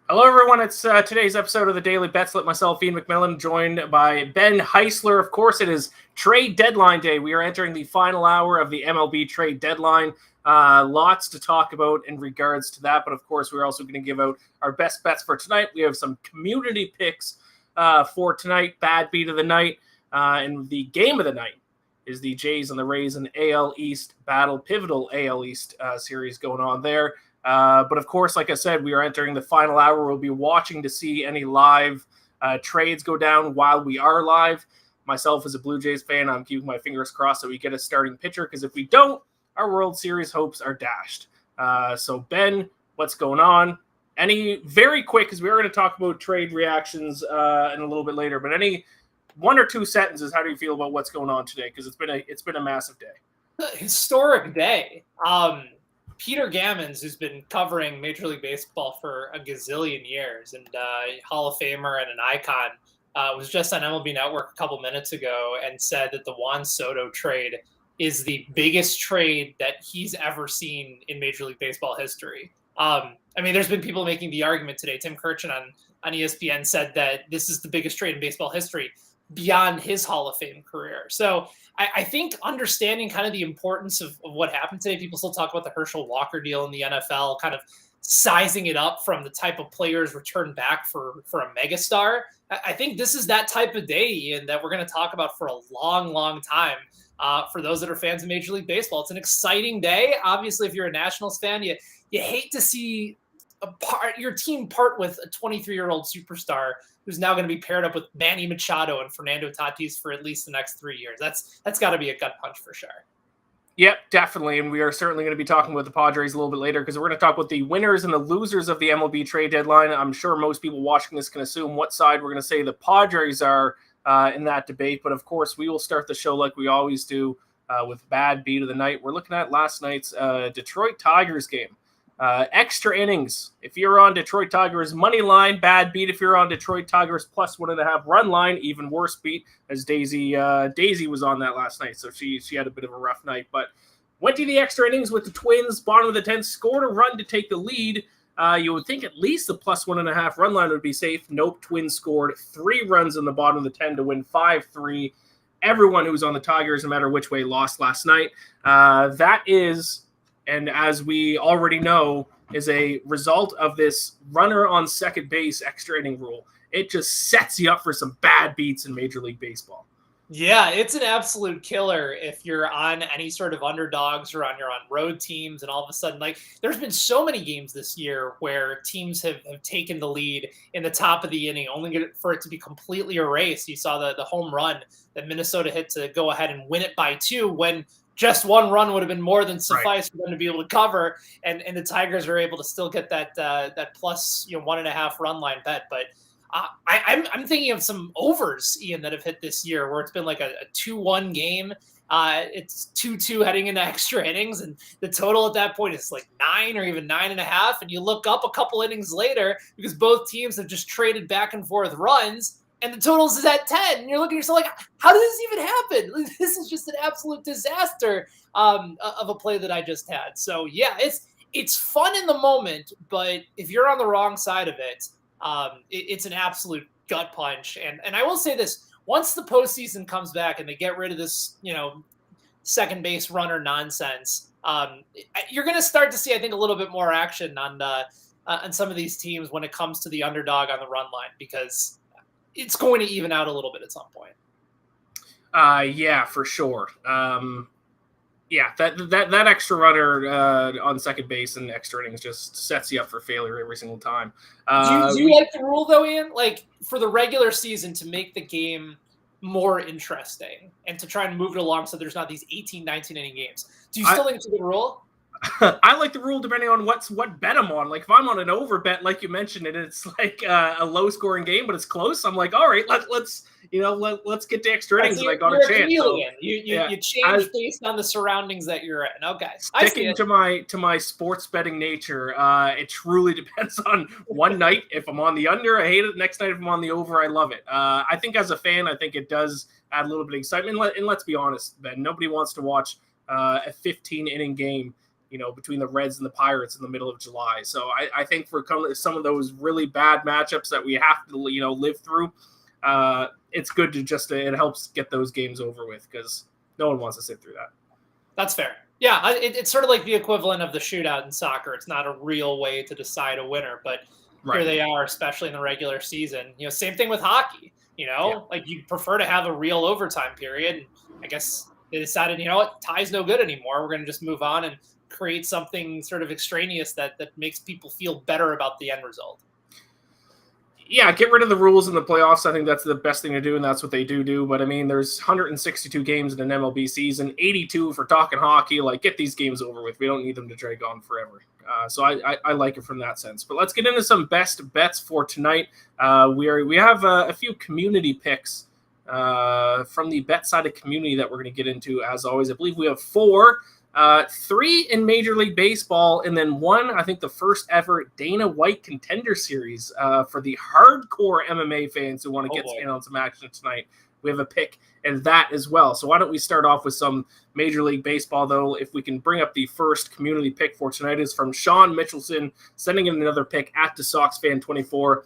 Hello, everyone. It's today's episode of the Daily Betslip. Myself, Iain MacMillan, joined by Ben Heisler. Of course, it is trade deadline day. We are entering the final hour of the MLB trade deadline. Lots to talk about in regards to that. But, of course, we're also going to give out our best bets for tonight. We have some community picks for tonight. Bad beat of the night. And the game of the night is the Jays and the Rays in AL East battle. Pivotal AL East series going on there. But of course, like I said, we are entering the final hour. We'll be watching to see any live trades go down while we are live. Myself, as a Blue Jays fan, I'm keeping my fingers crossed that we get a starting pitcher, because if we don't, our World Series hopes are dashed. So, Ben, what's going on? Any very quick, because we are going to talk about trade reactions in a little bit later, but any one or two sentences, how do you feel about what's going on today? Because it's been a massive day. Historic day. Peter Gammons, who's been covering Major League Baseball for a gazillion years and Hall of Famer and an icon, was just on MLB Network a couple minutes ago and said that the Juan Soto trade is the biggest trade that he's ever seen in Major League Baseball history. There's been people making the argument today. Tim Kirchin on ESPN said that this is the biggest trade in baseball history beyond his Hall of Fame career. So I think understanding kind of the importance of what happened today, people still talk about the Herschel Walker deal in the NFL, kind of sizing it up from the type of players returned back for a megastar. I think this is that type of day, Ian, that we're going to talk about for a long, long time. For those that are fans of Major League Baseball, it's an exciting day. Obviously, if you're a Nationals fan, you hate to see your team part with a 23-year-old superstar who's now going to be paired up with Manny Machado and Fernando Tatis for at least the next 3 years. That's got to be a gut punch for sure. Yep, definitely. And we are certainly going to be talking with the Padres a little bit later, because we're going to talk with the winners and the losers of the MLB trade deadline. I'm sure most people watching this can assume what side we're going to say the Padres are in that debate. But of course, we will start the show like we always do with bad beat of the night. We're looking at last night's Detroit Tigers game. Extra innings. If you're on Detroit Tigers money line, bad beat. If you're on Detroit Tigers plus 1.5 run line, even worse beat, as Daisy was on that last night. So she had a bit of a rough night, but went to the extra innings with the Twins. Bottom of the 10th, scored a run to take the lead. You would think at least the plus 1.5 run line would be safe. Nope. Twins scored 3 runs in the bottom of the 10 to win 5-3. Everyone who was on the Tigers, no matter which way, lost last night. That is, and as we already know, is a result of this runner on second base extra inning rule. It just sets you up for some bad beats in Major League Baseball. Yeah, it's an absolute killer if you're on any sort of underdogs or you're on road teams, and all of a sudden, like, there's been so many games this year where teams have taken the lead in the top of the inning, only for it to be completely erased. You saw the home run that Minnesota hit to go ahead and win it by 2 when just 1 run would have been more than suffice for them to be able to cover, and the Tigers are able to still get that plus 1.5 run line bet. But I'm thinking of some overs, Ian, that have hit this year where it's been like a 2-1 game. It's 2-2 heading into extra innings, and the total at that point is like 9 or even 9.5. And you look up a couple innings later because both teams have just traded back and forth runs, and the total is at 10. And you're looking at yourself like, how did this even happen? This is just an absolute disaster of a play that I just had. So yeah, it's fun in the moment, but if you're on the wrong side of it, it's an absolute gut punch. And I will say this: once the postseason comes back and they get rid of this, second base runner nonsense, you're going to start to see, I think, a little bit more action on some of these teams when it comes to the underdog on the run line, because it's going to even out a little bit at some point. Yeah, for sure. Yeah, that extra runner on second base and extra innings just sets you up for failure every single time. Do you like the rule, though, Ian? Like, for the regular season, to make the game more interesting and to try and move it along so there's not these 18, 19 inning games. Do you still think it's a good rule? I like the rule depending on what bet I'm on. Like, if I'm on an over bet, like you mentioned, and it's like a low scoring game, but it's close, I'm like, all right, let's get to extra innings, and I got a chance. So, you change based on the surroundings that you're in. Okay, sticking to my sports betting nature, it truly depends on one night. If I'm on the under, I hate it. Next night, if I'm on the over, I love it. I think as a fan, I think it does add a little bit of excitement. And let's be honest, Ben, nobody wants to watch a 15 inning game between the Reds and the Pirates in the middle of July. So I think for some of those really bad matchups that we have to, live through, it's good to it helps get those games over with because no one wants to sit through that. That's fair. Yeah, it's sort of like the equivalent of the shootout in soccer. It's not a real way to decide a winner, but here they are, especially in the regular season. Same thing with hockey. Like you prefer to have a real overtime period. And I guess they decided, tie's no good anymore. We're going to just move on and create something sort of extraneous that makes people feel better about the end result. Yeah, get rid of the rules in the playoffs. I think that's the best thing to do, and that's what they do. But, there's 162 games in an MLB season, 82 if we're talking hockey. Like, get these games over with. We don't need them to drag on forever. So I like it from that sense. But let's get into some best bets for tonight. We have a few community picks from the BetSided community that we're going to get into, as always. I believe we have 4. 3 in Major League Baseball, and then 1, I think the first ever Dana White Contender Series for the hardcore MMA fans who want to get in on some action tonight. We have a pick in that as well. So why don't we start off with some Major League Baseball, though? If we can bring up the first community pick for tonight is from Sean Mitchelson, sending in another pick at the Sox Fan 24.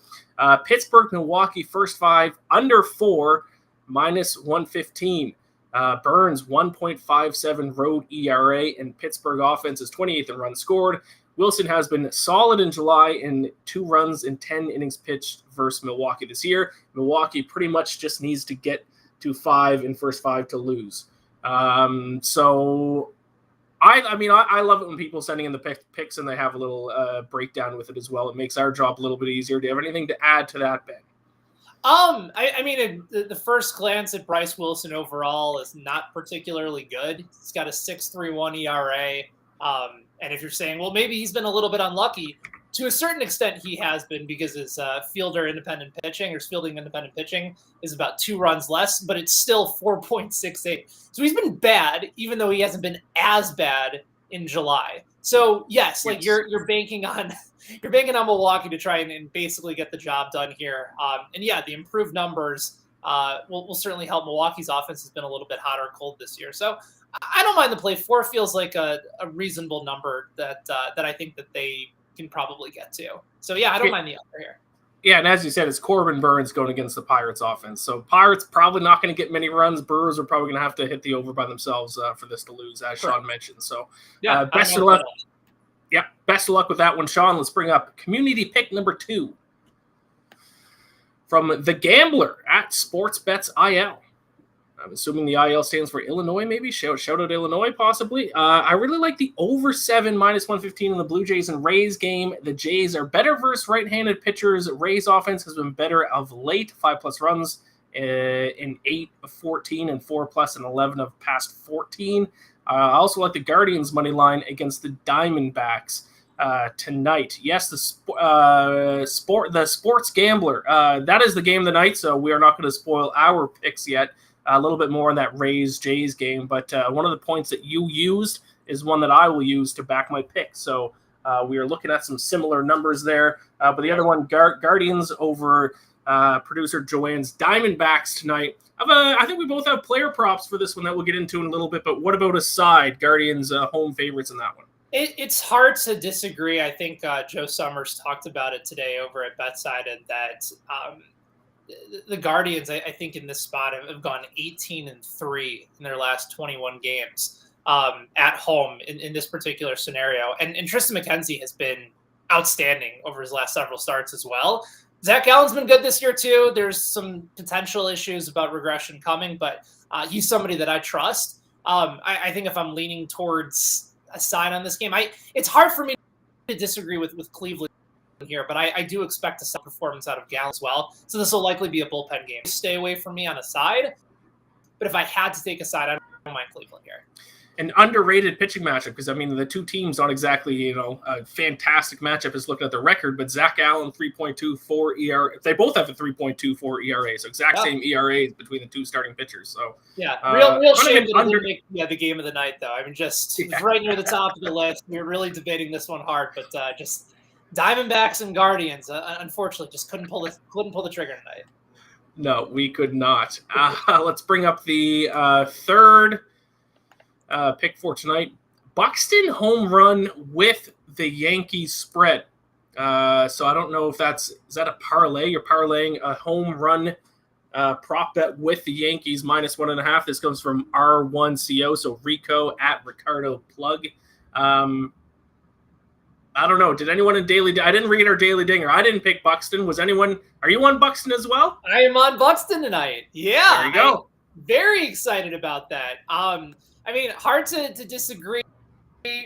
Pittsburgh, Milwaukee, first 5, under 4, -115. Burns 1.57 road ERA, and Pittsburgh offense is 28th in runs scored. Wilson has been solid in July in 2 runs in 10 innings pitched versus Milwaukee this year. Milwaukee pretty much just needs to get to 5 in first 5 to lose. So I love it when people sending in the picks and they have a little breakdown with it as well. It makes our job a little bit easier. Do you have anything to add to that, Ben? The first glance at Bryce Wilson overall is not particularly good. He's got a 6.31 ERA. And if you're saying, well, maybe he's been a little bit unlucky, to a certain extent he has been because his fielding independent pitching is about 2 runs less, but it's still 4.68. So he's been bad, even though he hasn't been as bad in July. So yes, like you're banking on Milwaukee to try and basically get the job done here. And yeah, the improved numbers will certainly help. Milwaukee's offense has been a little bit hot or cold this year. So I don't mind the play. 4 feels like a reasonable number that I think that they can probably get to. So yeah, I don't mind the under here. Yeah, and as you said, it's Corbin Burns going against the Pirates offense. So Pirates probably not going to get many runs. Brewers are probably going to have to hit the over by themselves for this to lose, as Sean mentioned. So yeah, best of luck. Yep, best of luck with that one, Sean. Let's bring up community pick number 2 from The Gambler at SportsBetsIL. I'm assuming the IL stands for Illinois, maybe. Shout out Illinois, possibly. I really like the over 7 -115 in the Blue Jays and Rays game. The Jays are better versus right-handed pitchers. Rays offense has been better of late. 5+ runs in 8 of 14 and 4+ in 11 of past 14. I also like the Guardians money line against the Diamondbacks tonight. Yes, the Sports Gambler. That is the game of the night, so we are not going to spoil our picks yet. A little bit more on that Rays-Jays game, but one of the points that you used is one that I will use to back my pick. So we are looking at some similar numbers there. But the other one, Guardians over producer Joanne's Diamondbacks tonight. I think we both have player props for this one that we'll get into in a little bit, but what about a side? Guardians home favorites in that one. It's hard to disagree. I think Joe Summers talked about it today over at BetSided that the Guardians, I think, in this spot have gone 18-3 in their last 21 games at home in this particular scenario. And Tristan McKenzie has been outstanding over his last several starts as well. Zach Gallen's been good this year, too. There's some potential issues about regression coming, but he's somebody that I trust. I think if I'm leaning towards a side on this game, it's hard for me to disagree with Cleveland here, but I do expect a solid performance out of Gallen as well. So this will likely be a bullpen game. Stay away from me on a side, but if I had to take a side, I don't mind Cleveland here. An underrated pitching matchup because, the two teams aren't exactly, a fantastic matchup is looking at the record, but Zach Allen, 3.24 ERA. They both have a 3.24 ERA, so same ERAs between the two starting pitchers. So yeah, real shame that it didn't make the game of the night, though. It's right near the top of the list. We were really debating this one hard, but just Diamondbacks and Guardians, unfortunately, just couldn't pull the trigger tonight. No, we could not. Let's bring up the third pick for tonight. Buxton home run with the Yankees spread. So I don't know if is that a parlay? You're parlaying a home run prop bet with the Yankees -1.5. This comes from R1CO, so Rico at Ricardo Plug. I don't know. Did anyone in Daily? I didn't read our Daily Dinger. I didn't pick Buxton. Was anyone? Are you on Buxton as well? I am on Buxton tonight. Yeah, there you go. I'm very excited about that. I mean, hard to disagree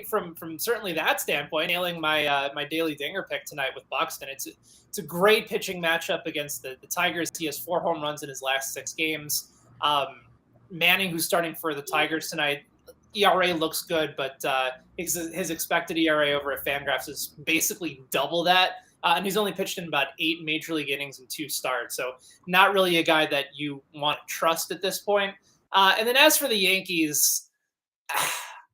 from certainly that standpoint. Nailing my my Daily Dinger pick tonight with Buxton. It's a great pitching matchup against the Tigers. He has 4 home runs in his last 6 games. Manning, who's starting for the Tigers tonight, ERA looks good, but his expected ERA over at Fangraphs is basically double that. And he's only pitched in about 8 major league innings and 2 starts. So not really a guy that you want to trust at this point. And then as for the Yankees,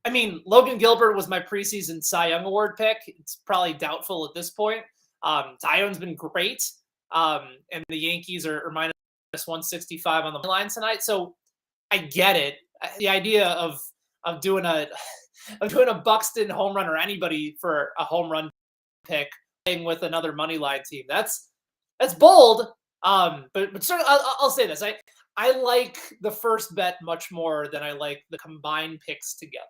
I mean, Logan Gilbert was my preseason Cy Young Award pick. It's probably doubtful at this point. Tyone's been great. And the Yankees are -165 on the line tonight. So I get it. The idea of doing a Buxton home run or anybody for a home run pick playing with another money line team, that's bold. But certainly I'll say this. I like the first bet much more than I like the combined picks together.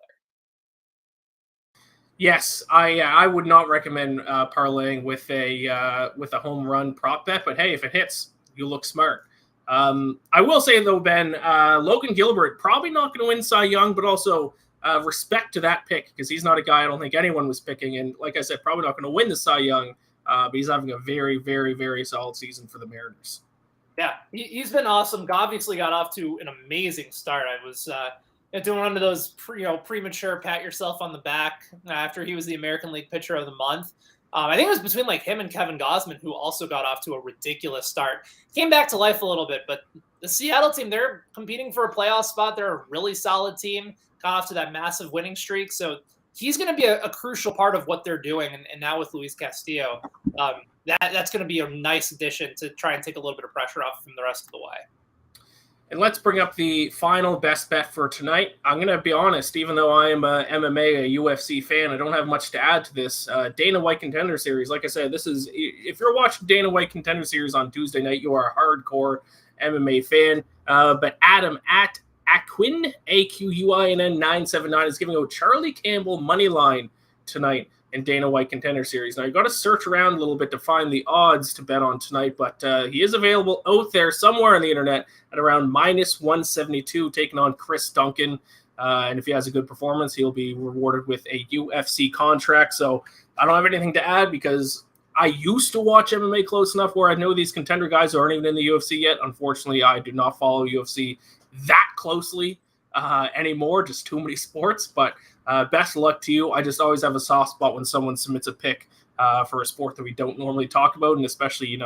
Yes, I would not recommend parlaying with a home run prop bet, but hey, if it hits, you look smart. I will say though, Ben, Logan Gilbert probably not going to win Cy Young, but also respect to that pick because he's not a guy I don't think anyone was picking, and like I said, probably not going to win the Cy Young, but he's having a very, very, very solid season for the Mariners. Yeah, he's been awesome. Obviously got off to an amazing start. I was doing one of those premature pat yourself on the back after he was the American League Pitcher of the Month. I think it was between like him and Kevin Gausman, who also got off to a ridiculous start. Came back to life a little bit, but the Seattle team, they're competing for a playoff spot. They're a really solid team. Got off to that massive winning streak. So he's going to be a crucial part of what they're doing. And now with Luis Castillo, that's going to be a nice addition to try and take a little bit of pressure off from the rest of the way. And let's bring up the final best bet for tonight. I'm going to be honest, even though I am a MMA, a UFC fan, I don't have much to add to this. Dana White Contender Series, like I said, this is, if you're watching Dana White Contender Series on Tuesday night, you are a hardcore MMA fan. But Adam at Aquin, AQUINN 979 is giving out Charlie Campbell money line tonight in Dana White Contender Series. Now, you got to search around a little bit to find the odds to bet on tonight, but he is available out there somewhere on the internet at around -172, taking on Chris Duncan. And if he has a good performance, he'll be rewarded with a UFC contract. So I don't have anything to add because I used to watch MMA close enough where I know these contender guys aren't even in the UFC yet. Unfortunately, I do not follow UFC that closely anymore, just too many sports, but best of luck to you. I just always have a soft spot when someone submits a pick for a sport that we don't normally talk about, and especially,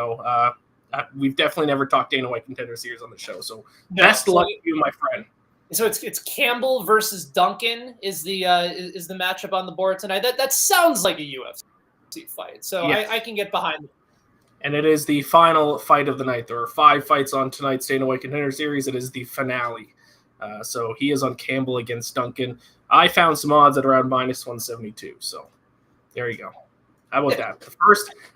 we've definitely never talked Dana White Contender Series on the show, so best of luck to you, my friend. So it's Campbell versus Duncan is the matchup on the board tonight. That sounds like a UFC fight, so yes. I can get behind it. And it is the final fight of the night. There are 5 fights on tonight's Dana White Contender Series. It is the finale. So he is on Campbell against Duncan. I found some odds at around -172. So there you go. How about that?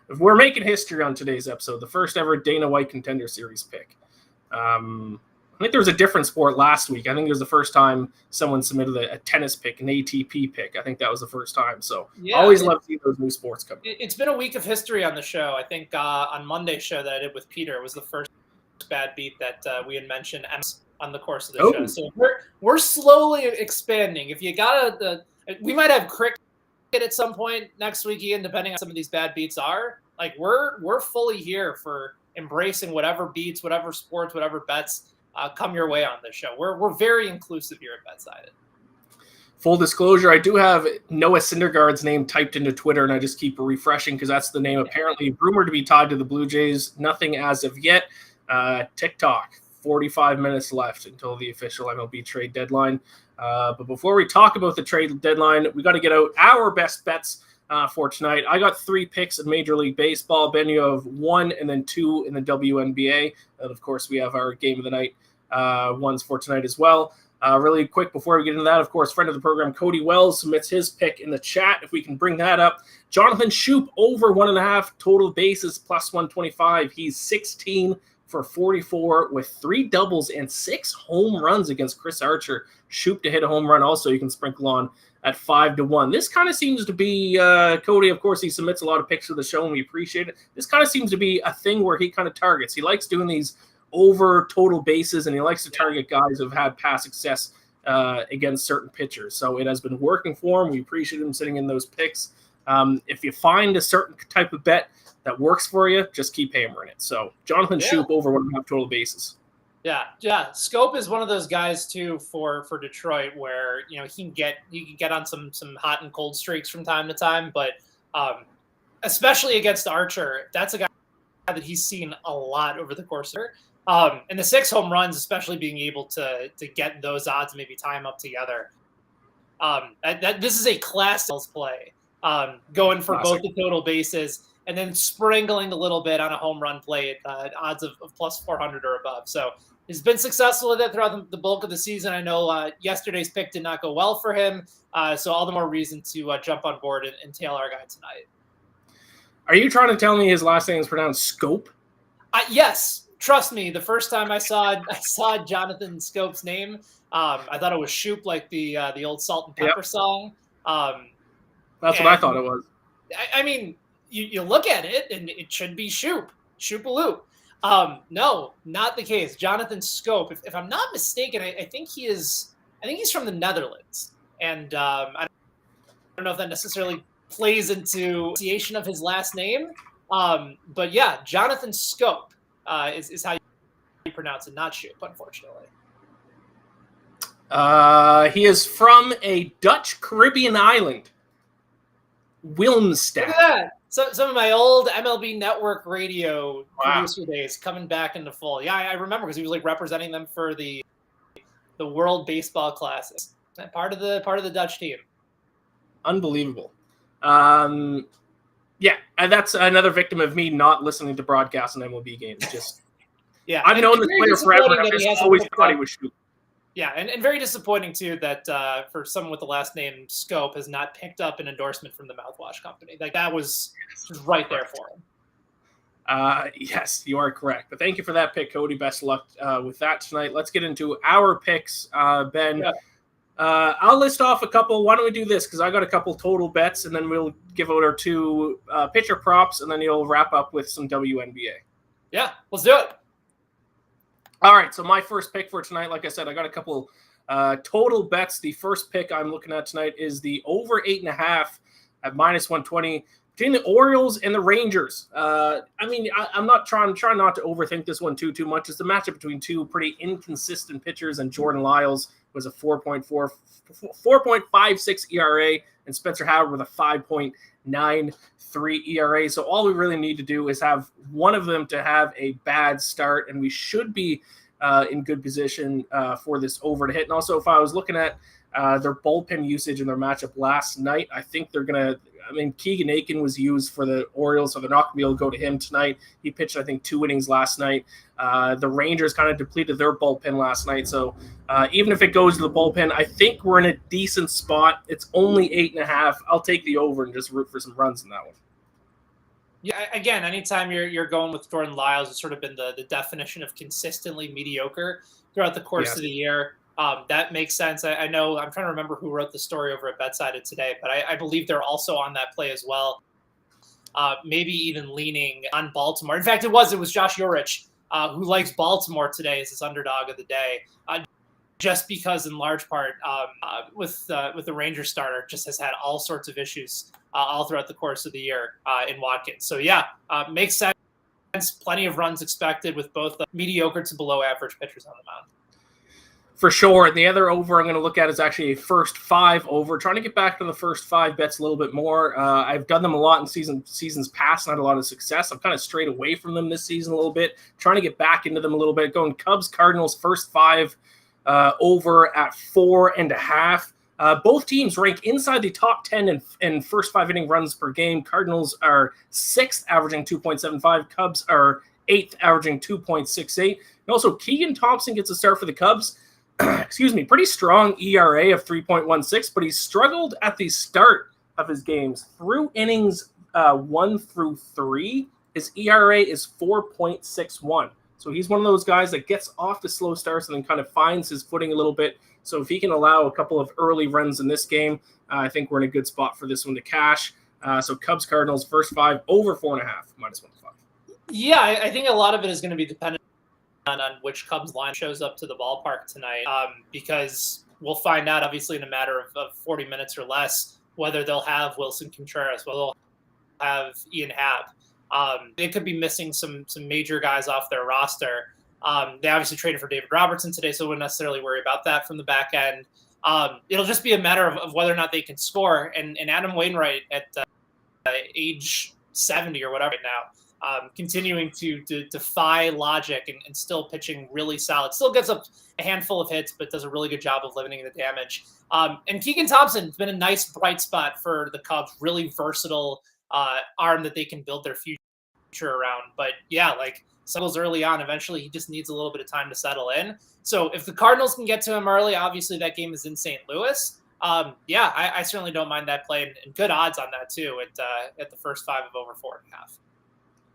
If we're making history on today's episode, the first ever Dana White Contender Series pick. I think there was a different sport last week. I think it was the first time someone submitted a tennis pick, an ATP pick. I think that was the first time. So always love to see those new sports come. It's been a week of history on the show. I think on Monday's show that I did with Peter, it was the first bad beat that we had mentioned on the course of the show. So we're slowly expanding. If you got we might have cricket at some point next week, Ian, depending on some of these bad beats are. Like we're fully here for embracing whatever beats, whatever sports, whatever bets come your way on this show. We're very inclusive here at BetSided. Full disclosure, I do have Noah Syndergaard's name typed into Twitter, and I just keep refreshing because that's the name apparently rumored to be tied to the Blue Jays. Nothing as of yet. TikTok, 45 minutes left until the official MLB trade deadline. But before we talk about the trade deadline, we got to get out our best bets for tonight. I got 3 picks in Major League Baseball. Ben, you have 1 and then 2 in the WNBA. And of course, we have our game of the night ones for tonight as well. Really quick before we get into that, of course, friend of the program, Cody Wells, submits his pick in the chat. If we can bring that up. Jonathan Shoup over 1.5 total bases plus 125. He's 16 for 44 with 3 doubles and 6 home runs against Chris Archer. Shoup to hit a home run also you can sprinkle on at 5-1. This kind of seems to be, Cody, of course, he submits a lot of picks for the show, and we appreciate it. This kind of seems to be a thing where he kind of targets. He likes doing these over total bases, and he likes to target guys who've had past success against certain pitchers. So it has been working for him. We appreciate him sitting in those picks. If you find a certain type of bet that works for you, just keep hammering it. So Jonathan Shoup over 1.5 total bases. Yeah. Scope is one of those guys too for Detroit where he can get on some hot and cold streaks from time to time, but especially against Archer, that's a guy that he's seen a lot over the course of and the 6 home runs, especially being able to get those odds, maybe tie them up together. This is a classic play, going for both the total bases and then sprinkling a little bit on a home run play at odds of plus 400 or above. So he's been successful with it throughout the bulk of the season. I know yesterday's pick did not go well for him, so all the more reason to jump on board and tail our guy tonight. Are you trying to tell me his last name is pronounced Scope? Yes. Trust me, the first time I saw Jonathan Scope's name, I thought it was Shoup, like the old Salt and Pepper song. That's what I thought it was. I mean, you look at it, and it should be Shoup, Shoop-a-loop. No, not the case. Jonathan Scope, if I'm not mistaken, I think he's from the Netherlands, and I don't know if that necessarily plays into pronunciation of his last name, but yeah, Jonathan Scope. Is how you pronounce it, not Shoup, unfortunately. He is from a Dutch Caribbean island, Willemstad. Look at that. Some of my old MLB Network radio producer days coming back into full. Yeah, I remember because he was like representing them for the World Baseball Classic. Part of the Dutch team. Unbelievable. Yeah, and that's another victim of me not listening to broadcasts and MLB games. Just I've known this player forever. I just always thought he was Shoup. Yeah, and very disappointing too that for someone with the last name Scope has not picked up an endorsement from the mouthwash company. Like that was right there for him. Yes, you are correct. But thank you for that pick, Cody. Best of luck with that tonight. Let's get into our picks, Ben. Yeah. I'll list off a couple. Why don't we do this? Because I got a couple total bets, and then we'll give out our 2 pitcher props, and then you'll wrap up with some WNBA. Yeah, let's do it. All right, so my first pick for tonight, like I said, I got a couple total bets. The first pick I'm looking at tonight is the over 8.5 at minus 120 between the Orioles and the Rangers. I'm not trying not to overthink this one too much. It's a matchup between 2 pretty inconsistent pitchers, and Jordan Lyles was a 4.56 ERA, and Spencer Howard with a 5.93 ERA. So all we really need to do is have one of them to have a bad start, and we should be in good position for this over to hit. And also, if I was looking at their bullpen usage in their matchup last night, I think they're going to – Keegan Aiken was used for the Orioles, so they're not going to be able to go to him tonight. He pitched, I think, 2 innings last night. The Rangers kind of depleted their bullpen last night, so even if it goes to the bullpen, I think we're in a decent spot. It's only 8.5. I'll take the over and just root for some runs in that one. Yeah, again, anytime you're going with Jordan Lyles, it's sort of been the definition of consistently mediocre throughout the course of the year. That makes sense. I know I'm trying to remember who wrote the story over at BetSided today, but I believe they're also on that play as well. Maybe even leaning on Baltimore. In fact, it was Josh Urich who likes Baltimore today as his underdog of the day, just because in large part with the Rangers starter just has had all sorts of issues all throughout the course of the year in Watkins. So makes sense. Plenty of runs expected with both mediocre to below average pitchers on the mound. For sure. And the other over I'm going to look at is actually a first 5 over. Trying to get back to the first 5 bets a little bit more. I've done them a lot in seasons past, not a lot of success. I've kind of strayed away from them this season a little bit. Trying to get back into them a little bit. Going Cubs, Cardinals, first 5 over at 4.5. Both teams rank inside the top 10 in first 5 inning runs per game. Cardinals are 6th, averaging 2.75. Cubs are 8th, averaging 2.68. And also, Keegan Thompson gets a start for the Cubs. excuse me, pretty strong ERA of 3.16, but he's struggled at the start of his games. Through innings 1 through 3, his ERA is 4.61. So he's one of those guys that gets off to slow starts and then kind of finds his footing a little bit. So if he can allow a couple of early runs in this game, I think we're in a good spot for this one to cash. So Cubs Cardinals first 5 over 4.5 -105. Yeah, I think a lot of it is going to be dependent on which Cubs line shows up to the ballpark tonight, because we'll find out obviously in a matter of 40 minutes or less whether they'll have Wilson Contreras, whether they'll have Ian Happ. They could be missing some major guys off their roster. They obviously traded for David Robertson today, so I wouldn't necessarily worry about that from the back end. It'll just be a matter of whether or not they can score. And Adam Wainwright at age 70 or whatever right now, continuing to defy logic and still pitching really solid. Still gets up a handful of hits, but does a really good job of limiting the damage. And Keegan Thompson has been a nice bright spot for the Cubs. Really versatile arm that they can build their future around. But yeah, like settles early on. Eventually, he just needs a little bit of time to settle in. So if the Cardinals can get to him early, obviously that game is in St. Louis. Yeah, I certainly don't mind that play, and good odds on that too at the first 5 of over 4.5.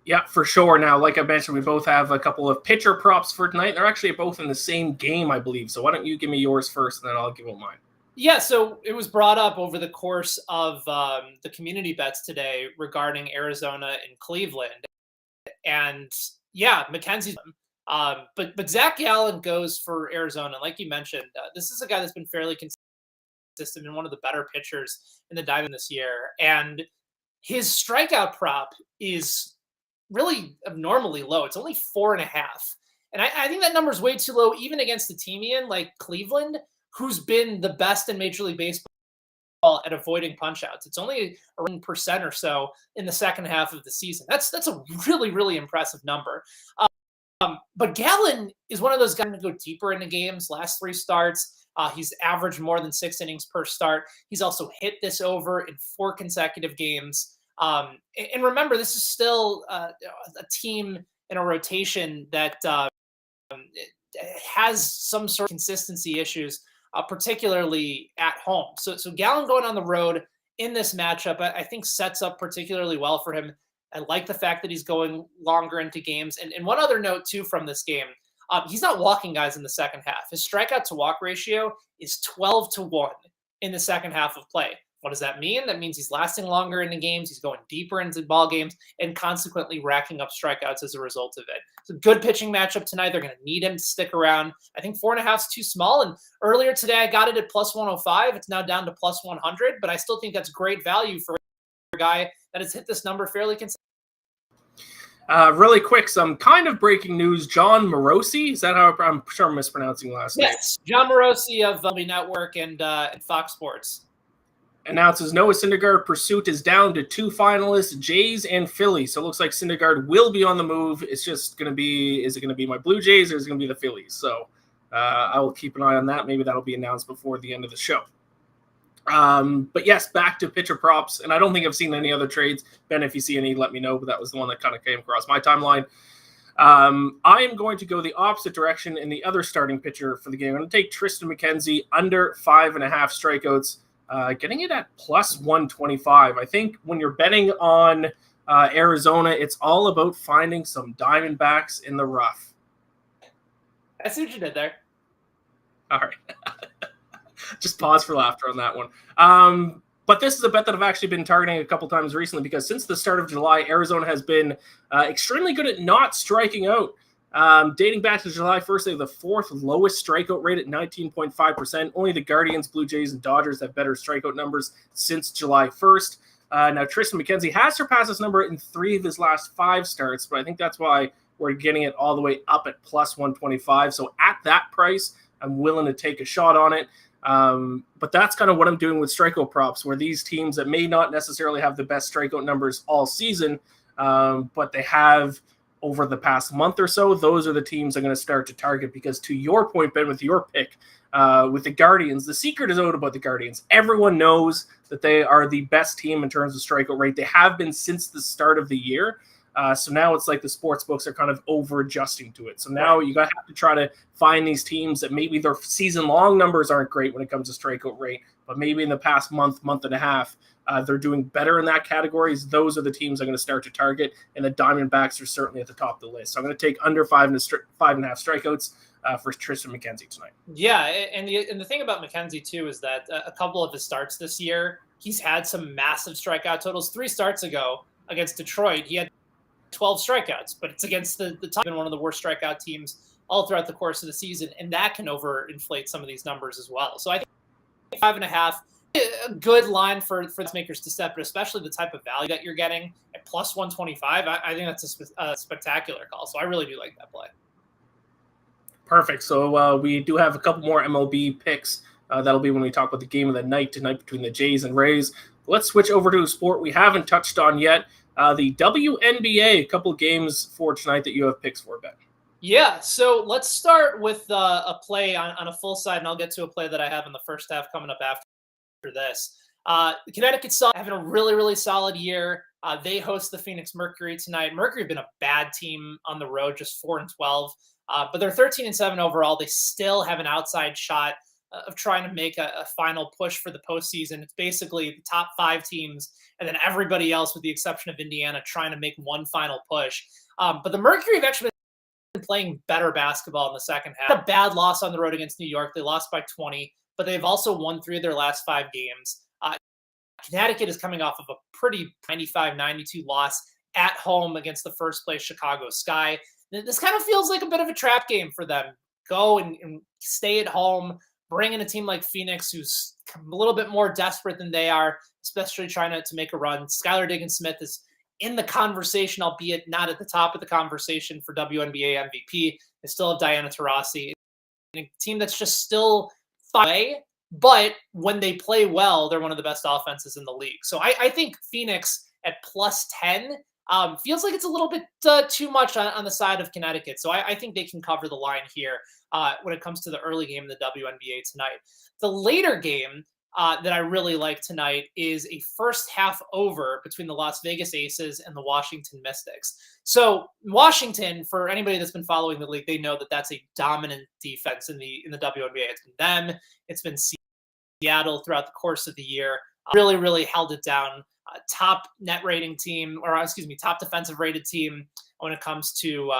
Yeah, for sure. Now, like I mentioned, we both have a couple of pitcher props for tonight. They're actually both in the same game, I believe. So why don't you give me yours first, and then I'll give them mine. Yeah, so it was brought up over the course of the community bets today regarding Arizona and Cleveland. And yeah, Mackenzie's but Zach Gallen goes for Arizona. Like you mentioned, this is a guy that's been fairly consistent and one of the better pitchers in the diamond this year. And his strikeout prop is really abnormally low. It's only 4.5. And I think that number is way too low, even against a team, Ian, like Cleveland, who's been the best in Major League Baseball at avoiding punchouts. It's only around % or so in the second half of the season. That's a really, really impressive number. But Gallen is one of those guys to go deeper into games. Last 3 starts, he's averaged more than 6 innings per start. He's also hit this over in 4 consecutive games. And remember, this is still a team in a rotation that has some sort of consistency issues, particularly at home. So Gallen going on the road in this matchup, I think sets up particularly well for him. I like the fact that he's going longer into games. And one other note, too, from this game, he's not walking guys in the second half. His strikeout to walk ratio is 12-1 in the second half of play. What does that mean? That means he's lasting longer in the games. He's going deeper into ball games and consequently racking up strikeouts as a result of it. It's a good pitching matchup tonight. They're going to need him to stick around. I think 4.5 is too small. And earlier today, I got it at +105. It's now down to +100, but I still think that's great value for a guy that has hit this number fairly consistently. Really quick, some kind of breaking news. John Morosi, is that how I'm sure I'm mispronouncing last name? Yes, John Morosi of MLB Network and Fox Sports announces Noah Syndergaard pursuit is down to 2 finalists, Jays and Phillies. So it looks like Syndergaard will be on the move. It's just going to be, is it going to be my Blue Jays or is it going to be the Phillies? So I will keep an eye on that. Maybe that'll be announced before the end of the show. But yes, back to pitcher props. And I don't think I've seen any other trades. Ben, if you see any, let me know. But that was the one that kind of came across my timeline. I am going to go the opposite direction in the other starting pitcher for the game. I'm going to take Tristan McKenzie under 5.5 strikeouts. Getting it at +125. I think when you're betting on Arizona, it's all about finding some Diamondbacks in the rough. I see what you did there. All right. Just pause for laughter on that one. But this is a bet that I've actually been targeting a couple times recently because since the start of July, Arizona has been extremely good at not striking out. Dating back to July 1st, they have the 4th lowest strikeout rate at 19.5%. Only the Guardians, Blue Jays, and Dodgers have better strikeout numbers since July 1st. Now, Tristan McKenzie has surpassed this number in 3 of his last 5 starts, but I think that's why we're getting it all the way up at +125. So at that price, I'm willing to take a shot on it. But that's kind of what I'm doing with strikeout props, where these teams that may not necessarily have the best strikeout numbers all season, but they have over the past month or so, those are the teams I'm going to start to target because to your point, Ben, with your pick, with the Guardians, the secret is out about the Guardians. Everyone knows that they are the best team in terms of strikeout rate. They have been since the start of the year. So now it's like the sports books are kind of over adjusting to it. So now you got to have to try to find these teams that maybe their season long numbers aren't great when it comes to strikeout rate, but maybe in the past month and a half, they're doing better in that categories. Those are the teams I'm going to start to target, and the Diamondbacks are certainly at the top of the list. So I'm going to take under 5.5 strikeouts for Tristan McKenzie tonight. Yeah, and the thing about McKenzie too is that a couple of his starts this year, he's had some massive strikeout totals. 3 starts ago against Detroit, he had 12 strikeouts, but it's against the top and one of the worst strikeout teams all throughout the course of the season, and that can overinflate some of these numbers as well. So I think 5.5, a good line for makers to set, but especially the type of value that you're getting at plus 125. I think that's a spectacular call. So I really do like that play. Perfect. So we do have a couple more MLB picks. That'll be when we talk about the game of the night tonight between the Jays and Rays. Let's switch over to a sport we haven't touched on yet. The WNBA, a couple of games for tonight that you have picks for, Ben. Yeah, so let's start with a play on a full side, and I'll get to a play that I have in the first half coming up after this. Connecticut's having a really, really solid year. They host the Phoenix Mercury tonight. Mercury have been a bad team on the road, just 4-12, but they're 13-7 overall. They still have an outside shot of trying to make a final push for the postseason. It's basically the top 5 teams and then everybody else, with the exception of Indiana, trying to make one final push. But the Mercury have actually been playing better basketball in the second half. A bad loss on the road against New York. They lost by 20, but they've also won 3 of their last 5 games. Connecticut is coming off of a pretty 95-92 loss at home against the first place Chicago Sky. This kind of feels like a bit of a trap game for them. Go and stay at home, bring in a team like Phoenix, who's a little bit more desperate than they are, especially trying to make a run. Skylar Diggins-Smith is in the conversation, albeit not at the top of the conversation for WNBA MVP. They still have Diana Taurasi, a team that's just still far away, but when they play well, they're one of the best offenses in the league. So I think Phoenix at plus 10 feels like it's a little bit too much on the side of Connecticut. So I think they can cover the line here when it comes to the early game in the WNBA tonight. The later game that I really like tonight is a first half over between the Las Vegas Aces and the Washington Mystics. So Washington, for anybody that's been following the league, they know that that's a dominant defense in the WNBA. It's been them. It's been Seattle throughout the course of the year. Really, really held it down. Top net rating team, or excuse me, top defensive rated team when it comes to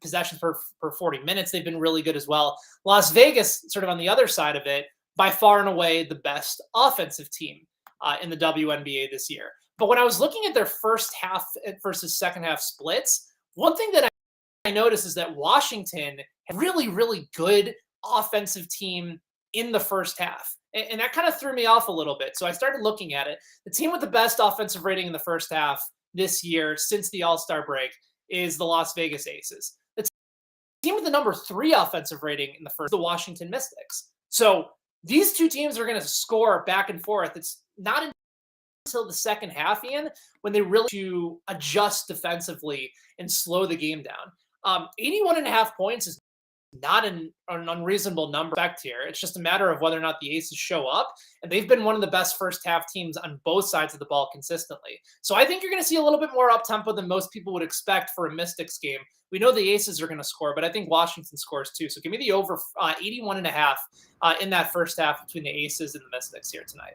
possessions per 40 minutes. They've been really good as well. Las Vegas, sort of on the other side of it, by far and away the best offensive team in the WNBA this year. But when I was looking at their first half versus second half splits, one thing that I noticed is that Washington had really, really good offensive team in the first half. And that kind of threw me off a little bit. So I started looking at it. The team with the best offensive rating in the first half this year since the All-Star break is the Las Vegas Aces. The team with the number 3 offensive rating in the first, the Washington Mystics. So these two teams are going to score back and forth. It's not until the second half, Ian, when they really to adjust defensively and slow the game down. 81.5 points is not an unreasonable number back here. It's just a matter of whether or not the Aces show up, and they've been one of the best first half teams on both sides of the ball consistently. So I think you're going to see a little bit more up-tempo than most people would expect for a Mystics game. We know the Aces are going to score, but I think Washington scores too. So give me the over 81.5 in that first half between the Aces and the Mystics here tonight.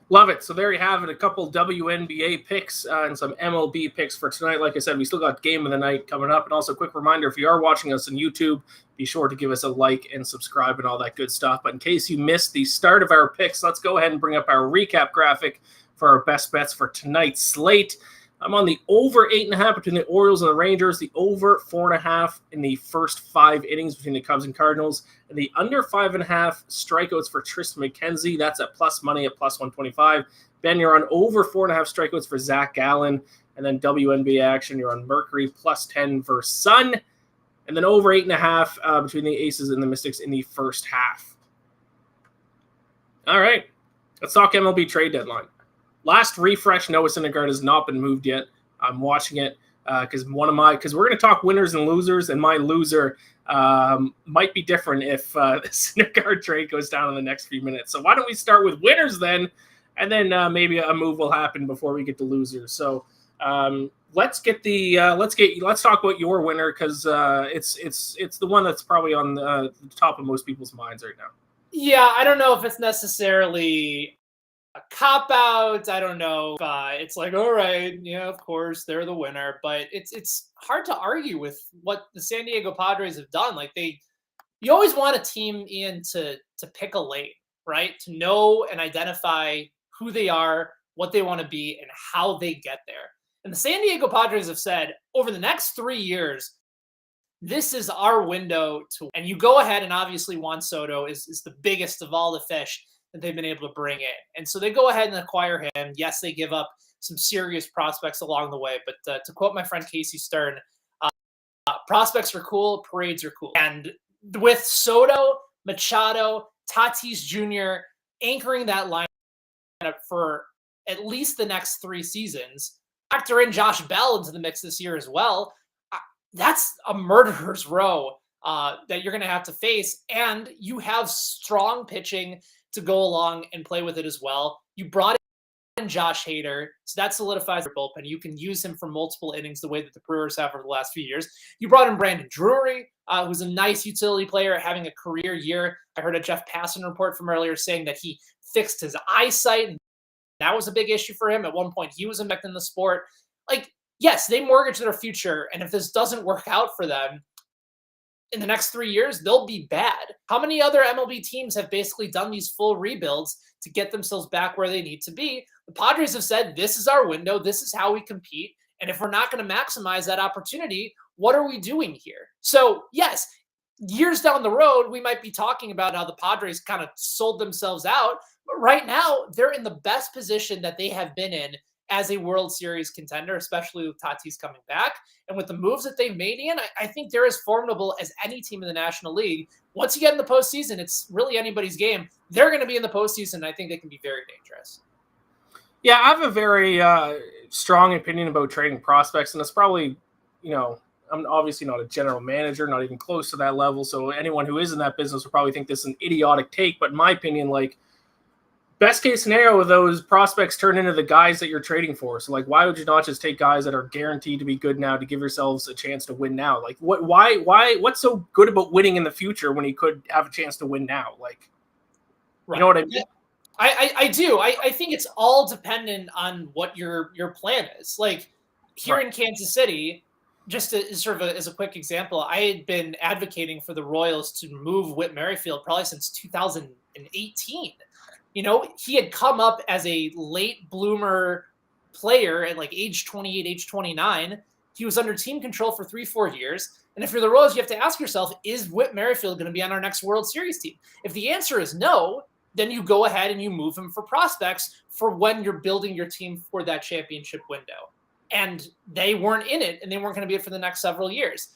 Love it. So there you have it. A couple WNBA picks and some MLB picks for tonight. Like I said, we still got game of the night coming up. And also a quick reminder, if you are watching us on YouTube, be sure to give us a like and subscribe and all that good stuff. But in case you missed the start of our picks, let's go ahead and bring up our recap graphic for our best bets for tonight's slate. I'm on the over 8.5 between the Orioles and the Rangers, the over 4.5 in the first 5 innings between the Cubs and Cardinals, and the under 5.5 strikeouts for Tristan McKenzie. That's at plus money at plus 125. Ben, you're on over 4.5 strikeouts for Zach Gallen, and then WNBA action, you're on Mercury plus 10 for Sun, and then over 8.5 between the Aces and the Mystics in the first half. All right, let's talk MLB trade deadline. Last refresh, Noah Syndergaard has not been moved yet. I'm watching it because we're going to talk winners and losers, and my loser might be different if the Syndergaard trade goes down in the next few minutes. So why don't we start with winners then, and then maybe a move will happen before we get to losers. So let's talk about your winner, because it's the one that's probably on the top of most people's minds right now. Yeah, I don't know if it's necessarily a cop out. I don't know if it's like, all right, yeah, of course they're the winner, but it's hard to argue with what the San Diego Padres have done. Like you always want a team, Ian, to pick a lane, right? To know and identify who they are, what they want to be, and how they get there. And the San Diego Padres have said over the next 3 years, this is our window to, and you go ahead, and obviously Juan Soto is the biggest of all the fish that they've been able to bring in. And so they go ahead and acquire him. Yes, they give up some serious prospects along the way, but to quote my friend Casey Stern, prospects are cool, parades are cool. And with Soto, Machado, Tatis Jr. anchoring that lineup for at least the next 3 seasons, factor in Josh Bell into the mix this year as well, that's a murderer's row that you're going to have to face. And you have strong pitching to go along and play with it as well. You brought in Josh Hader, so that solidifies your bullpen. You can use him for multiple innings the way that the Brewers have over the last few years. You brought in Brandon Drury, who's a nice utility player, having a career year. I heard a Jeff Passan report from earlier saying that he fixed his eyesight, and that was a big issue for him. At one point, he was impacting the sport. Like, yes, they mortgage their future, and if this doesn't work out for them in the next 3 years, they'll be bad. How many other MLB teams have basically done these full rebuilds to get themselves back where they need to be? The Padres have said, this is our window, this is how we compete, and if we're not going to maximize that opportunity, what are we doing here? So, yes, years down the road, we might be talking about how the Padres kind of sold themselves out, but right now, they're in the best position that they have been in as a World Series contender, especially with Tatis coming back. And with the moves that they've made, Ian, I think they're as formidable as any team in the National League. Once you get in the postseason, it's really anybody's game. They're going to be in the postseason, and I think they can be very dangerous. Yeah, I have a very strong opinion about trading prospects, and it's probably, I'm obviously not a general manager, not even close to that level, so anyone who is in that business will probably think this is an idiotic take, but in my opinion, best case scenario, those prospects turn into the guys that you're trading for. So, why would you not just take guys that are guaranteed to be good now to give yourselves a chance to win now? What's so good about winning in the future when you could have a chance to win now? Right. You know what I mean? I do. I think it's all dependent on what your plan is. Here in Kansas City, just as a quick example, I had been advocating for the Royals to move Whit Merrifield probably since 2018. He had come up as a late bloomer player at age 28, age 29. He was under team control for 3-4 years. And if you're the Royals, you have to ask yourself, is Whit Merrifield going to be on our next World Series team? If the answer is no, then you go ahead and you move him for prospects for when you're building your team for that championship window. And they weren't in it, and they weren't going to be it for the next several years.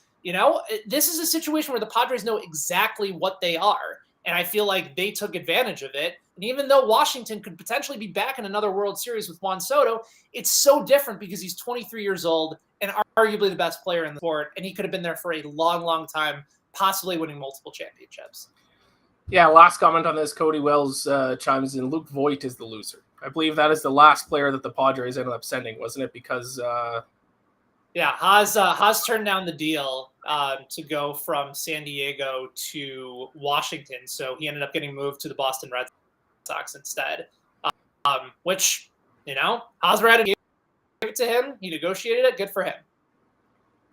This is a situation where the Padres know exactly what they are. And I feel like they took advantage of it. And even though Washington could potentially be back in another World Series with Juan Soto, it's so different because he's 23 years old and arguably the best player in the sport. And he could have been there for a long, long time, possibly winning multiple championships. Yeah, last comment on this, Cody Wells chimes in, Luke Voigt is the loser. I believe that is the last player that the Padres ended up sending, wasn't it? Because... Yeah, Haas turned down the deal to go from San Diego to Washington, so he ended up getting moved to the Boston Red Sox instead. Which, Haas gave it to him. He negotiated it. Good for him.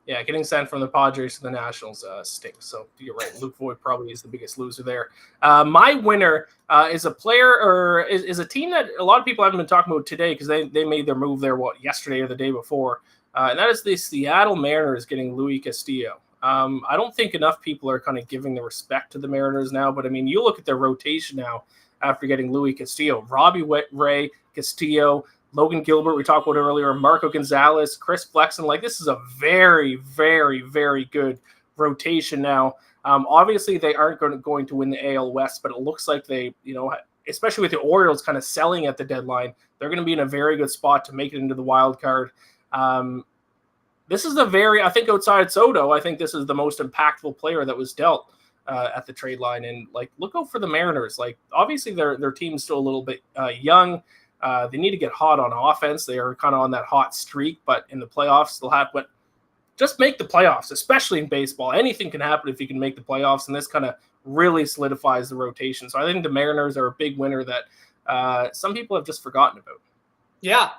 Yeah, getting sent from the Padres to the Nationals stinks. So you're right. Luke Voigt probably is the biggest loser there. My winner is a player or is a team that a lot of people haven't been talking about today because they made their move there, yesterday or the day before. And that is the Seattle Mariners getting Luis Castillo. I don't think enough people are kind of giving the respect to the Mariners now, but you look at their rotation now after getting Luis Castillo. Robbie Ray, Castillo, Logan Gilbert, we talked about earlier, Marco Gonzalez, Chris Flexen. This is a very, very, very good rotation now. Obviously, they aren't going to win the AL West, but it looks like they, especially with the Orioles kind of selling at the deadline, they're going to be in a very good spot to make it into the wild card. This is I think outside Soto, I think this is the most impactful player that was dealt at the trade line. And look out for the Mariners. Obviously their team's still a little bit young. They need to get hot on offense. They are kind of on that hot streak, but in the playoffs, they'll have what. Just make the playoffs, especially in baseball. Anything can happen if you can make the playoffs, and this kind of really solidifies the rotation. So I think the Mariners are a big winner that some people have just forgotten about. Yeah,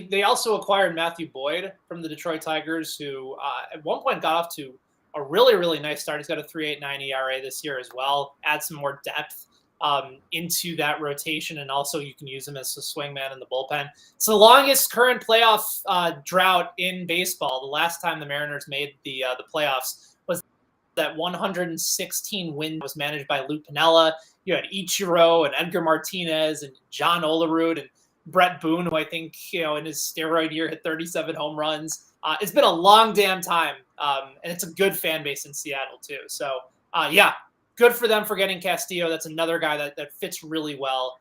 they also acquired Matthew Boyd from the Detroit Tigers, who at one point got off to a really, really nice start. He's got a 3.89 ERA this year as well. Add some more depth into that rotation, and also you can use him as a swingman in the bullpen. It's the longest current playoff drought in baseball. The last time the Mariners made the playoffs was that 116 win was managed by Lou Piniella. You had Ichiro and Edgar Martinez and John Olerud and Brett Boone, who I think in his steroid year hit 37 home runs. It's been a long damn time, and it's a good fan base in Seattle too. So yeah. Good for them for getting Castillo. That's another guy that fits really well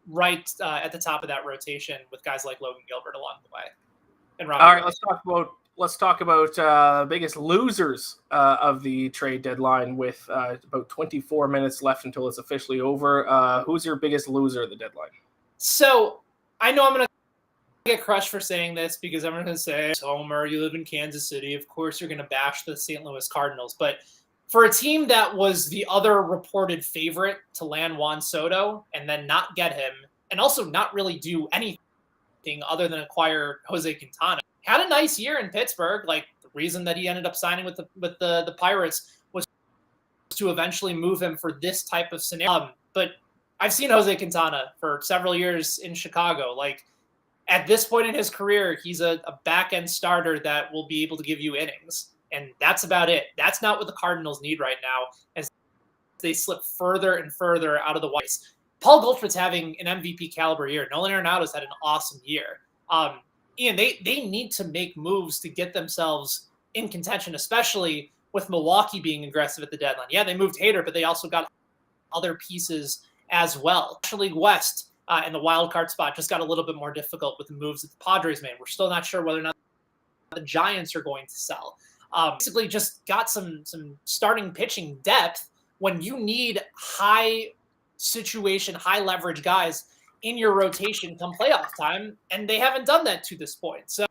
right at the top of that rotation with guys like Logan Gilbert along the way. And Robert all right, let's talk about biggest losers of the trade deadline with about 24 minutes left until it's officially over. Who's your biggest loser of the deadline? So I know I'm going to get crushed for saying this because I'm going to say, Homer, you live in Kansas City. Of course, you're going to bash the St. Louis Cardinals, but for a team that was the other reported favorite to land Juan Soto and then not get him, and also not really do anything other than acquire Jose Quintana, had a nice year in Pittsburgh. Like, the reason that he ended up signing with the Pirates was to eventually move him for this type of scenario. But I've seen Jose Quintana for several years in Chicago. Like, at this point in his career, he's a back-end starter that will be able to give you innings. And that's about it. That's not what the Cardinals need right now as they slip further and further out of the Whites. Paul Goldschmidt's having an MVP caliber year. Nolan Arenado's had an awesome year. Ian, they need to make moves to get themselves in contention, especially with Milwaukee being aggressive at the deadline. Yeah, they moved Hader, but they also got other pieces as well. National League West in the wild card spot just got a little bit more difficult with the moves that the Padres made. We're still not sure whether or not the Giants are going to sell. Basically just got some starting pitching depth when you need high situation, high leverage guys in your rotation come playoff time, and they haven't done that to this point. So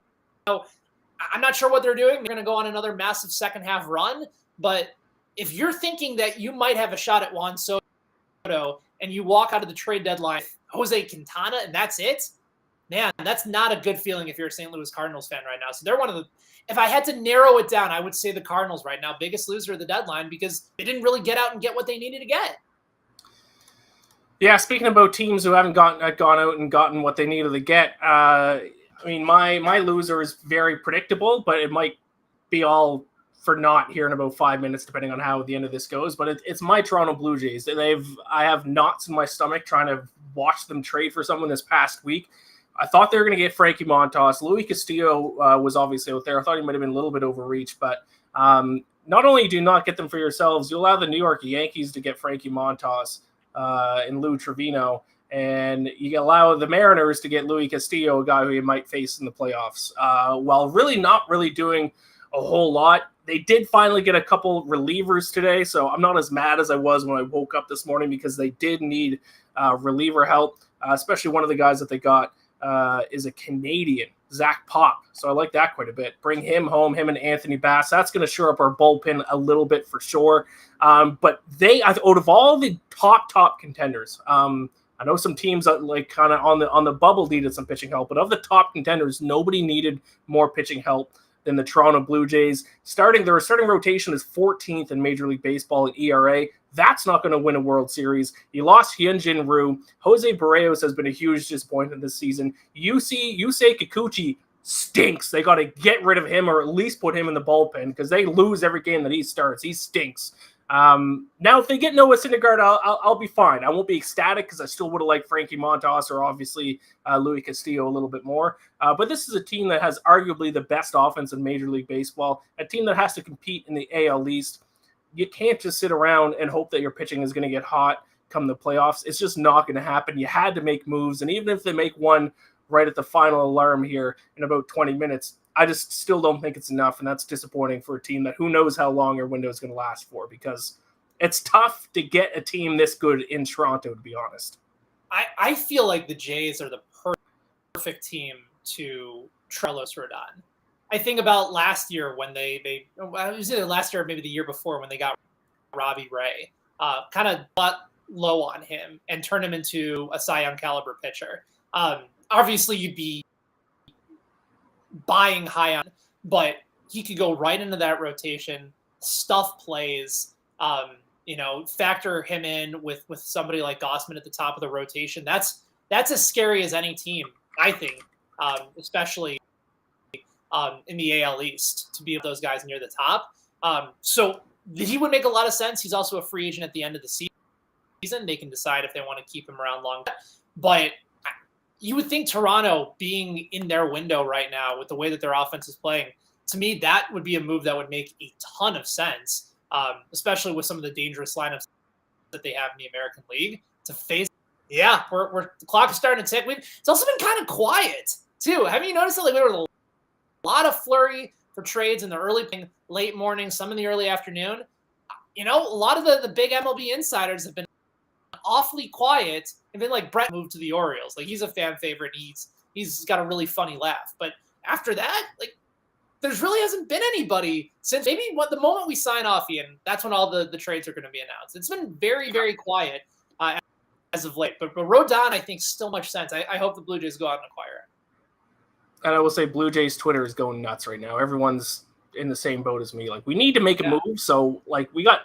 I'm not sure what they're doing. They're going to go on another massive second half run, but if you're thinking that you might have a shot at Juan Soto and you walk out of the trade deadline, Jose Quintana, and that's it, man, that's not a good feeling if you're a St. Louis Cardinals fan right now. So they're one of the, if I had to narrow it down, I would say the Cardinals right now, biggest loser of the deadline because they didn't really get out and get what they needed to get. Yeah, speaking about teams who haven't gone out and gotten what they needed to get, I mean, my loser is very predictable, but it might be all for naught here in about 5 minutes, depending on how the end of this goes. But it's my Toronto Blue Jays. I have knots in my stomach trying to watch them trade for someone this past week. I thought they were going to get Frankie Montas. Luis Castillo was obviously out there. I thought he might have been a little bit overreached, but not only do you not get them for yourselves, you allow the New York Yankees to get Frankie Montas and Lou Trevino, and you allow the Mariners to get Luis Castillo, a guy who you might face in the playoffs, while really not really doing a whole lot. They did finally get a couple relievers today, so I'm not as mad as I was when I woke up this morning because they did need reliever help, especially one of the guys that they got is a Canadian, Zach Pop. So I like that quite a bit. Bring him home, him and Anthony Bass. That's going to shore up our bullpen a little bit for sure. But out of all the top contenders, I know some teams like kind of on the bubble needed some pitching help, but of the top contenders, nobody needed more pitching help than the Toronto Blue Jays. Their starting rotation is 14th in Major League Baseball in ERA. That's not going to win a World Series. You lost Hyunjin Ryu. Jose Barrios has been a huge disappointment this season. Yusei Kikuchi stinks. They got to get rid of him or at least put him in the bullpen because they lose every game that he starts. He stinks. Now, if they get Noah Syndergaard, I'll be fine. I won't be ecstatic because I still would have liked Frankie Montas or obviously Luis Castillo a little bit more. But this is a team that has arguably the best offense in Major League Baseball, a team that has to compete in the AL East. You can't just sit around and hope that your pitching is going to get hot come the playoffs. It's just not going to happen. You had to make moves, and even if they make one right at the final alarm here in about 20 minutes, I just still don't think it's enough, and that's disappointing for a team that who knows how long your window is going to last for because it's tough to get a team this good in Toronto, to be honest. I feel like the Jays are the perfect team to Carlos Rodon. I think about last year when it was either last year or maybe the year before when they got Robbie Ray, kind of bought low on him and turned him into a Cy Young caliber pitcher. Obviously, you'd be buying high on, but he could go right into that rotation, stuff plays, factor him in with somebody like Gausman at the top of the rotation. That's as scary as any team, I think, especially in the AL East, to be those guys near the top. So he would make a lot of sense. He's also a free agent at the end of the season. They can decide if they want to keep him around long. But you would think Toronto being in their window right now with the way that their offense is playing, to me, that would be a move that would make a ton of sense, especially with some of the dangerous lineups that they have in the American League to face. Yeah, we're the clock is starting to tick. It's also been kind of quiet, too. Haven't you noticed that? Like, there were a lot of flurry for trades in the late morning, some in the early afternoon. A lot of the big MLB insiders have been awfully quiet and been like, Brett moved to the Orioles. Like, he's a fan favorite. He's got a really funny laugh. But after that, like, there's really hasn't been anybody since maybe the moment we sign off, Ian, that's when all the trades are going to be announced. It's been very, very quiet as of late. But Rodon, I think, still much sense. I hope the Blue Jays go out and acquire it. And I will say Blue Jays Twitter is going nuts right now. Everyone's in the same boat as me. Like, we need to make a move. So, like, we got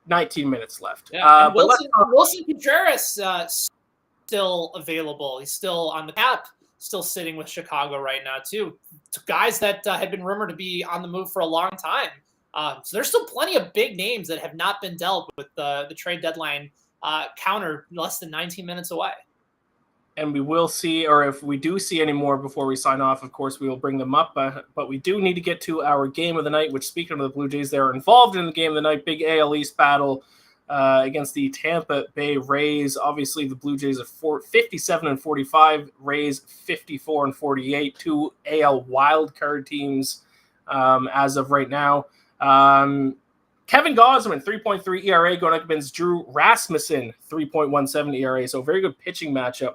19 minutes left. Yeah, Wilson Contreras still available. He's still on the cap, still sitting with Chicago right now, too. Guys that had been rumored to be on the move for a long time. So there's still plenty of big names that have not been dealt with the trade deadline counter less than 19 minutes away. And we will see, or if we do see any more before we sign off, of course, we will bring them up. But we do need to get to our game of the night, which, speaking of the Blue Jays, they're involved in the game of the night. Big AL East battle against the Tampa Bay Rays. Obviously, the Blue Jays are 57-45, Rays 54-48, two AL wildcard teams as of right now. Kevin Gausman, 3.3 ERA going up against Drew Rasmussen, 3.17 ERA. So very good pitching matchup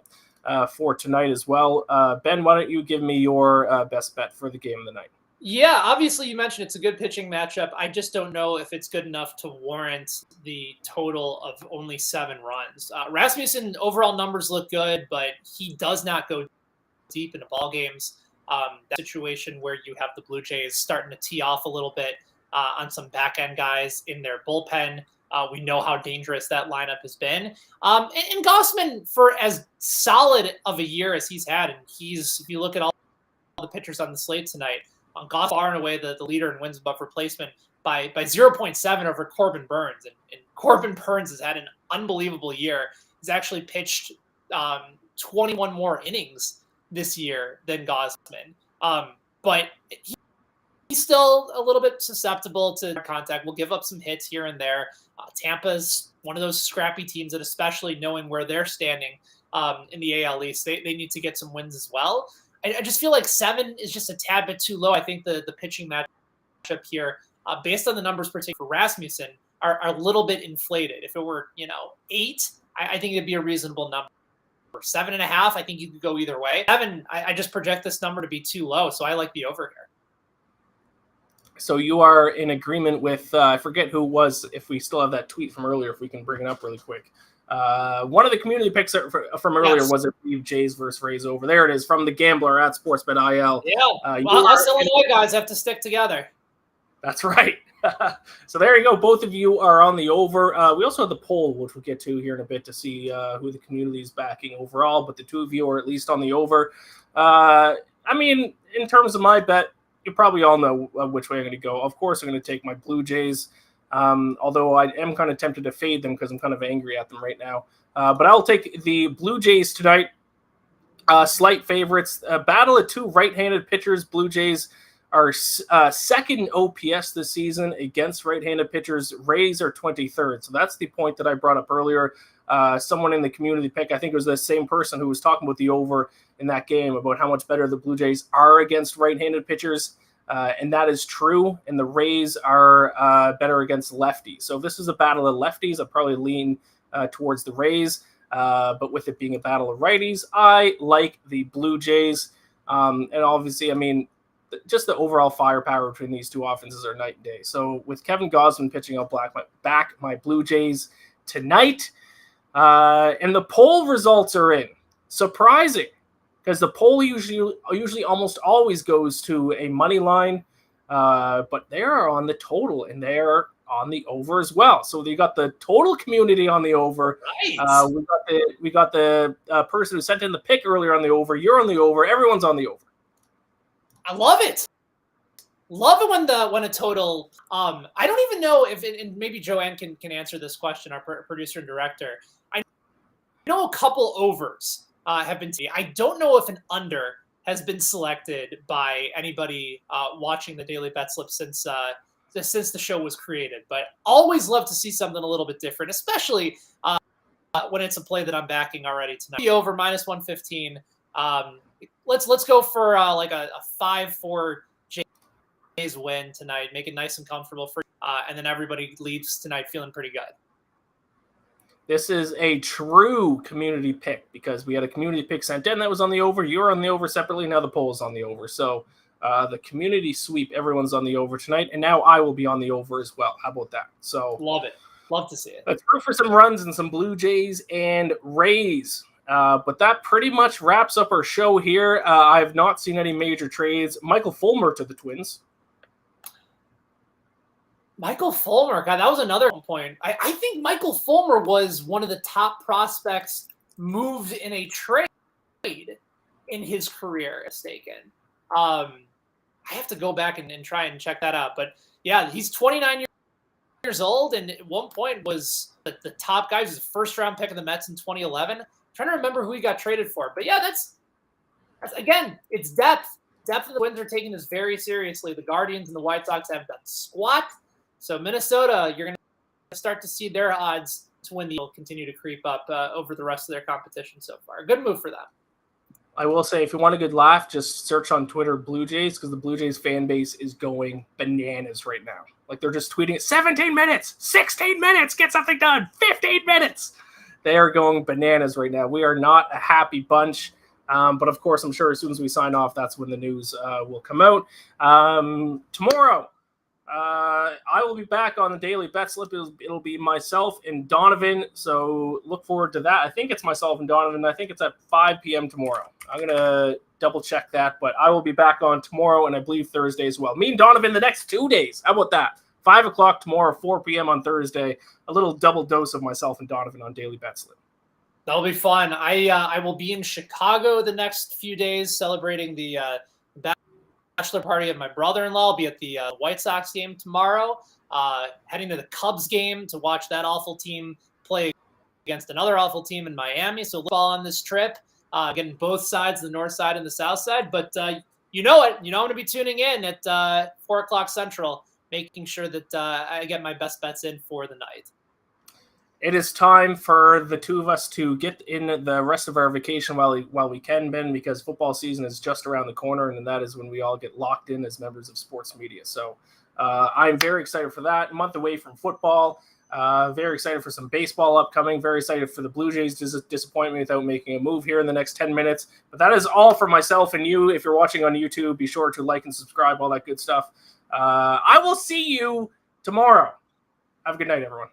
for tonight as well. Ben, why don't you give me your best bet for the game of the night? Yeah, obviously you mentioned it's a good pitching matchup. I just don't know if it's good enough to warrant the total of only 7 runs. Rasmussen overall numbers look good, but he does not go deep into ball games. That situation where you have the Blue Jays starting to tee off a little bit on some back end guys in their bullpen. We know how dangerous that lineup has been. And Gausman, for as solid of a year as he's had, and if you look at all the pitchers on the slate tonight, Gausman far and away the leader in wins above replacement by 0.7 over Corbin Burns. And Corbin Burns has had an unbelievable year. He's actually pitched 21 more innings this year than Gausman. But he's still a little bit susceptible to contact. We'll give up some hits here and there. Tampa's one of those scrappy teams that, especially knowing where they're standing in the AL East, they need to get some wins as well. I just feel like 7 is just a tad bit too low. I think the pitching matchup here, based on the numbers particularly for Rasmussen, are a little bit inflated. If it were, 8, I think it'd be a reasonable number. 7.5, I think you could go either way. 7, I just project this number to be too low, so I like the over here. So you are in agreement with, I forget who it was, if we still have that tweet from earlier, if we can bring it up really quick. One of the community picks from earlier was it Jays versus Rays over. There it is, from the Gambler at SportsBetIL. Yeah, us Illinois guys have to stick together. That's right. So there you go. Both of you are on the over. We also have the poll, which we'll get to here in a bit to see who the community is backing overall, but the two of you are at least on the over. I mean, in terms of my bet, you probably all know which way I'm going to go. Of course, I'm going to take my Blue Jays, although I am kind of tempted to fade them because I'm kind of angry at them right now. But I'll take the Blue Jays tonight. Slight favorites. Battle of 2 right-handed pitchers. Blue Jays are second in OPS this season against right-handed pitchers. Rays are 23rd. So that's the point that I brought up earlier. Someone in the community pick, I think it was the same person who was talking about the over in that game about how much better the Blue Jays are against right-handed pitchers. And that is true. And the Rays are better against lefties. So if this is a battle of lefties, I'll probably lean towards the Rays. But with it being a battle of righties, I like the Blue Jays. And obviously, I mean, just the overall firepower between these two offenses are night and day. So with Kevin Gausman pitching out back my Blue Jays tonight, and the poll results are in. Surprising, because the poll usually almost always goes to a money line, but they are on the total and they are on the over as well. So you got the total community on the over. Right. We got the person who sent in the pick earlier on the over. You're on the over. Everyone's on the over. I love it. Love it when a total. I don't even know if and maybe Joanne can answer this question. Our producer and director. I know a couple overs have been. I don't know if an under has been selected by anybody watching the Daily Betslip since the show was created. But always love to see something a little bit different, especially when it's a play that I'm backing already tonight. The over -115. Let's go for like a 5-4 Jays win tonight. Make it nice and comfortable for and then everybody leaves tonight feeling pretty good. This is a true community pick because we had a community pick sent in that was on the over. You're on the over separately. Now the poll is on the over. So the community sweep, everyone's on the over tonight. And now I will be on the over as well. How about that? So love it. Love to see it. Let's go for some runs and some Blue Jays and Rays. But that pretty much wraps up our show here. I have not seen any major trades. Michael Fulmer to the Twins. Michael Fulmer, God, that was another point. I think Michael Fulmer was one of the top prospects moved in a trade in his career, mistaken. I have to go back and try and check that out. But yeah, he's 29 years old, and at one point was the top guy. He was a first-round pick of the Mets in 2011. I'm trying to remember who he got traded for. But yeah, that's again, it's depth. Depth of the Twins are taking this very seriously. The Guardians and the White Sox have done squat. So Minnesota, you're going to start to see their odds to win will continue to creep up over the rest of their competition so far. A good move for them. I will say, if you want a good laugh, just search on Twitter Blue Jays because the Blue Jays fan base is going bananas right now. Like they're just tweeting 17 minutes, 16 minutes, get something done, 15 minutes. They are going bananas right now. We are not a happy bunch. But of course, I'm sure as soon as we sign off, that's when the news will come out. Tomorrow, I will be back on the Daily Betslip. It'll be myself and Donovan, so look forward to that. I think it's myself and Donovan. I think it's at 5 p.m. tomorrow. I'm going to double-check that, but I will be back on tomorrow and I believe Thursday as well. Me and Donovan the next 2 days. How about that? 5 o'clock tomorrow, 4 p.m. on Thursday. A little double dose of myself and Donovan on Daily Betslip. That'll be fun. I will be in Chicago the next few days celebrating the bachelor party of my brother-in-law. I'll be at the White Sox game tomorrow, heading to the Cubs game to watch that awful team play against another awful team in Miami. So ball on this trip, getting both sides, the north side and the south side. But you know it. You know I'm going to be tuning in at 4 o'clock Central, making sure that I get my best bets in for the night. It is time for the two of us to get in the rest of our vacation while we can, Ben, because football season is just around the corner, and that is when we all get locked in as members of sports media. So I'm very excited for that. A month away from football. Very excited for some baseball upcoming. Very excited for the Blue Jays to disappoint me without making a move here in the next 10 minutes. But that is all for myself and you. If you're watching on YouTube, be sure to like and subscribe, all that good stuff. I will see you tomorrow. Have a good night, everyone.